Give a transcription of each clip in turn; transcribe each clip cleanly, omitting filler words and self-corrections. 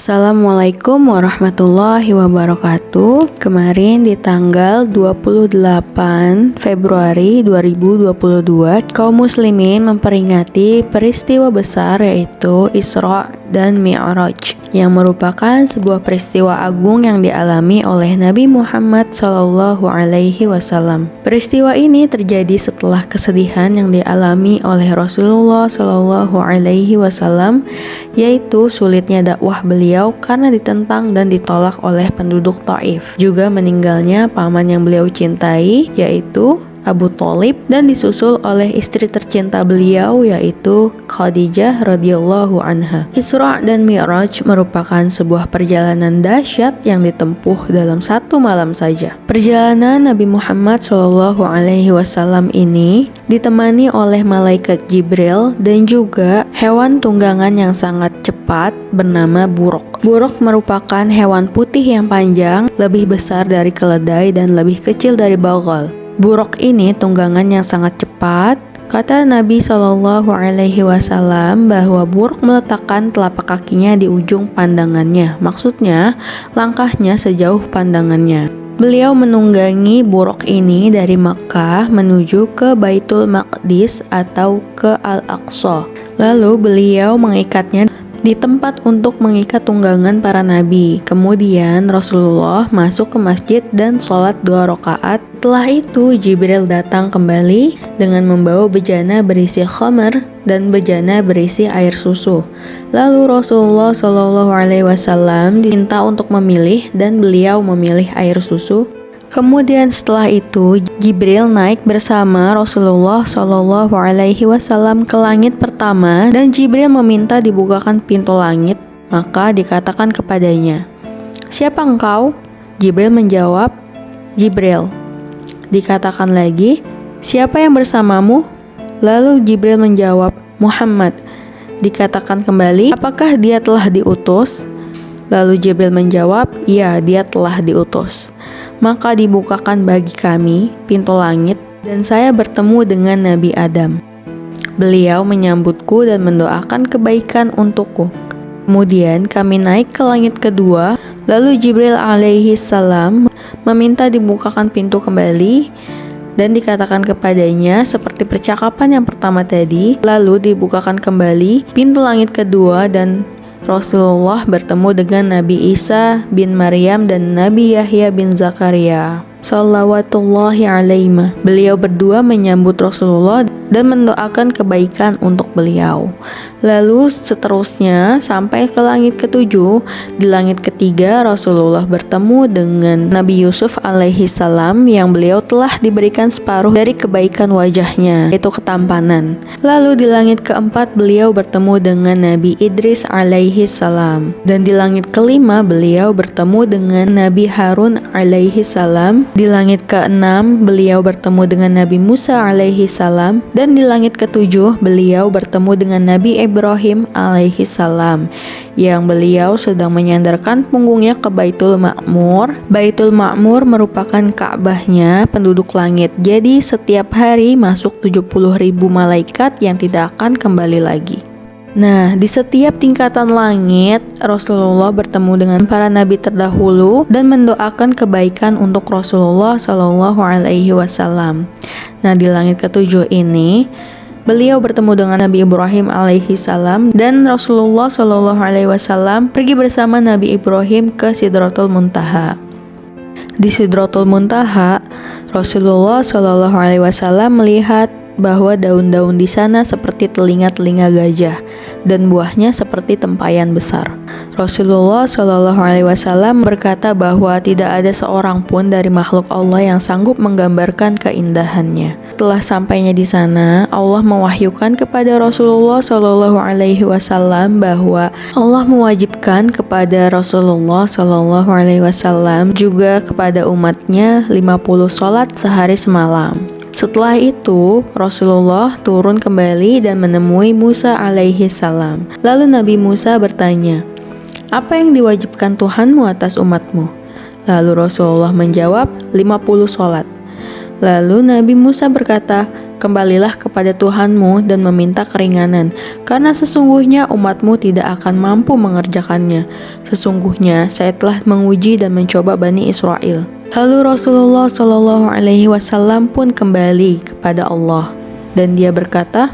Assalamualaikum warahmatullahi wabarakatuh. Kemarin di tanggal 28 Februari 2022, kaum muslimin memperingati peristiwa besar yaitu Isra dan Mi'raj, yang merupakan sebuah peristiwa agung yang dialami oleh Nabi Muhammad SAW. Peristiwa ini terjadi setelah kesedihan yang dialami oleh Rasulullah SAW, yaitu sulitnya dakwah beliau karena ditentang dan ditolak oleh penduduk Taif. Juga meninggalnya paman yang beliau cintai, yaitu Abu Thalib, dan disusul oleh istri tercinta beliau yaitu Khadijah radhiyallahu anha. Isra dan Mi'raj merupakan sebuah perjalanan dahsyat yang ditempuh dalam satu malam saja. Perjalanan Nabi Muhammad SAW ini ditemani oleh malaikat Jibril dan juga hewan tunggangan yang sangat cepat bernama buruk. Buruk merupakan hewan putih yang panjang, lebih besar dari keledai dan lebih kecil dari bagal. Buruk ini tunggangan yang sangat cepat. Kata Nabi SAW bahwa buruk meletakkan telapak kakinya di ujung pandangannya. Maksudnya, langkahnya sejauh pandangannya. Beliau menunggangi buruk ini dari Makkah menuju ke Baitul Maqdis atau ke Al-Aqsa. Lalu beliau mengikatnya di tempat untuk mengikat tunggangan para nabi. Kemudian Rasulullah masuk ke masjid dan sholat 2 rakaat. Setelah itu Jibril datang kembali dengan membawa bejana berisi khamar dan bejana berisi air susu. Lalu Rasulullah SAW diminta untuk memilih dan beliau memilih air susu. Kemudian setelah itu Jibril naik bersama Rasulullah SAW ke langit pertama dan Jibril meminta dibukakan pintu langit. Maka dikatakan kepadanya, "Siapa engkau?" Jibril menjawab, "Jibril." Dikatakan lagi, "Siapa yang bersamamu?" Lalu Jibril menjawab, "Muhammad." Dikatakan kembali, "Apakah dia telah diutus?" Lalu Jibril menjawab, "Ya, dia telah diutus." Maka dibukakan bagi kami pintu langit dan saya bertemu dengan Nabi Adam. Beliau menyambutku dan mendoakan kebaikan untukku. Kemudian kami naik ke langit kedua, lalu Jibril alaihi salam meminta dibukakan pintu kembali dan dikatakan kepadanya seperti percakapan yang pertama tadi. Lalu dibukakan kembali pintu langit kedua dan Rasulullah bertemu dengan Nabi Isa bin Maryam dan Nabi Yahya bin Zakaria Shallawatullahi alaihima. Beliau berdua menyambut Rasulullah dan mendoakan kebaikan untuk beliau. Lalu seterusnya sampai ke langit ketujuh. Di langit ketiga Rasulullah bertemu dengan Nabi Yusuf alaihi salam yang beliau telah diberikan separuh dari kebaikan wajahnya, yaitu ketampanan. Lalu di langit keempat beliau bertemu dengan Nabi Idris alaihi salam. Dan di langit kelima beliau bertemu dengan Nabi Harun alaihi salam. Di langit keenam beliau bertemu dengan Nabi Musa alaihi salam. Dan di langit ketujuh beliau bertemu dengan Nabi Ibrahim alaihi salam, yang beliau sedang menyandarkan punggungnya ke Baitul Ma'mur. Baitul Ma'mur merupakan Ka'bahnya penduduk langit. Jadi setiap hari masuk 70.000 malaikat yang tidak akan kembali lagi. Nah, di setiap tingkatan langit, Rasulullah bertemu dengan para nabi terdahulu dan mendoakan kebaikan untuk Rasulullah SAW. Nah, di langit ketujuh ini, beliau bertemu dengan Nabi Ibrahim alaihi salam dan Rasulullah SAW pergi bersama Nabi Ibrahim ke Sidratul Muntaha. Di Sidratul Muntaha, Rasulullah SAW melihat bahwa daun-daun di sana seperti telinga-telinga gajah dan buahnya seperti tempayan besar. Rasulullah SAW berkata bahwa tidak ada seorang pun dari makhluk Allah yang sanggup menggambarkan keindahannya. Setelah sampainya di sana, Allah mewahyukan kepada Rasulullah SAW bahwa Allah mewajibkan kepada Rasulullah SAW juga kepada umatnya 50 sholat sehari semalam. Setelah itu, Rasulullah turun kembali dan menemui Musa alaihi salam. Lalu Nabi Musa bertanya, "Apa yang diwajibkan Tuhanmu atas umatmu?" Lalu Rasulullah menjawab, 50 sholat. Lalu Nabi Musa berkata, "Kembalilah kepada Tuhanmu dan meminta keringanan, karena sesungguhnya umatmu tidak akan mampu mengerjakannya. Sesungguhnya saya telah menguji dan mencoba Bani Israel." Lalu Rasulullah Shallallahu Alaihi Wasallam pun kembali kepada Allah dan dia berkata,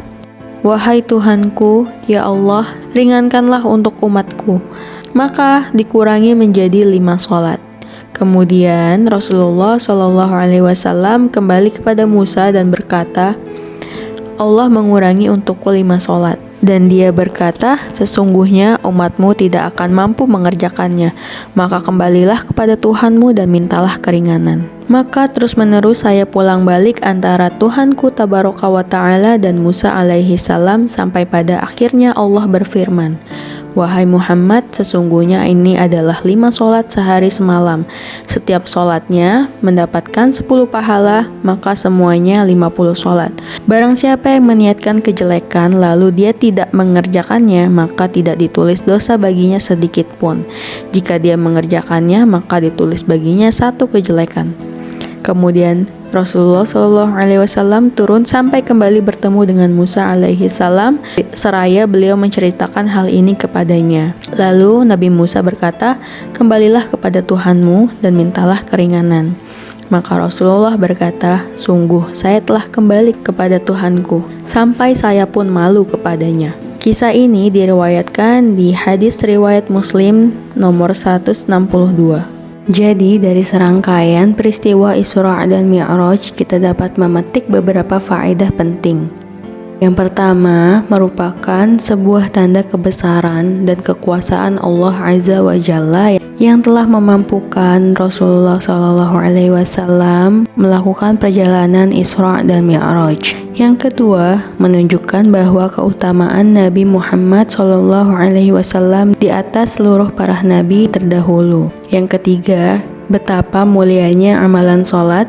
"Wahai Tuhanku, ya Allah, ringankanlah untuk umatku." Maka dikurangi menjadi 5 sholat. Kemudian Rasulullah Shallallahu Alaihi Wasallam kembali kepada Musa dan berkata, "Allah mengurangi untukku 5 sholat." Dan dia berkata, "Sesungguhnya umatmu tidak akan mampu mengerjakannya. Maka kembalilah kepada Tuhanmu dan mintalah keringanan." Maka terus-menerus saya pulang balik antara Tuhanku Tabaraka wa Ta'ala dan Musa alaihi salam sampai pada akhirnya Allah berfirman, "Wahai Muhammad, sesungguhnya ini adalah 5 sholat sehari semalam. Setiap sholatnya mendapatkan 10 pahala, maka semuanya 50 sholat. Barang siapa yang meniatkan kejelekan lalu dia tidak mengerjakannya, maka tidak ditulis dosa baginya sedikit pun. Jika dia mengerjakannya, maka ditulis baginya 1 kejelekan." Kemudian Rasulullah Shallallahu Alaihi Wasallam turun sampai kembali bertemu dengan Musa alaihi salam seraya beliau menceritakan hal ini kepadanya. Lalu Nabi Musa berkata, "Kembalilah kepada Tuhanmu dan mintalah keringanan." Maka Rasulullah berkata, "Sungguh saya telah kembali kepada Tuhanku sampai saya pun malu kepadanya." Kisah ini diriwayatkan di hadis riwayat Muslim nomor 162. Jadi dari serangkaian peristiwa Isra dan Mi'raj kita dapat memetik beberapa faedah penting. Yang pertama merupakan sebuah tanda kebesaran dan kekuasaan Allah Azza wa Jalla yang telah memampukan Rasulullah Shallallahu Alaihi Wasallam melakukan perjalanan Isra dan Mi'raj. Yang kedua menunjukkan bahwa keutamaan Nabi Muhammad Shallallahu Alaihi Wasallam di atas seluruh para nabi terdahulu. Yang ketiga betapa mulianya amalan sholat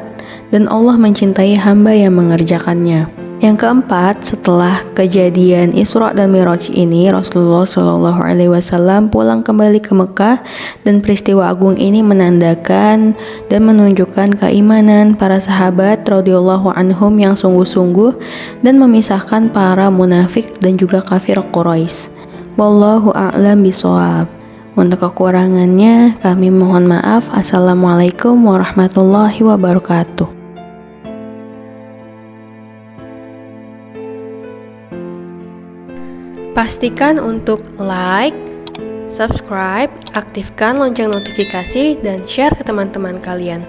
dan Allah mencintai hamba yang mengerjakannya. Yang keempat, setelah kejadian Isra dan Mi'raj ini, Rasulullah Shallallahu Alaihi Wasallam pulang kembali ke Mekah dan peristiwa agung ini menandakan dan menunjukkan keimanan para sahabat radhiyallahu anhum yang sungguh-sungguh dan memisahkan para munafik dan juga kafir Quraisy. Wallahu a'lam bishawab. Untuk kekurangannya kami mohon maaf. Assalamualaikum warahmatullahi wabarakatuh. Pastikan untuk like, subscribe, aktifkan lonceng notifikasi, dan share ke teman-teman kalian.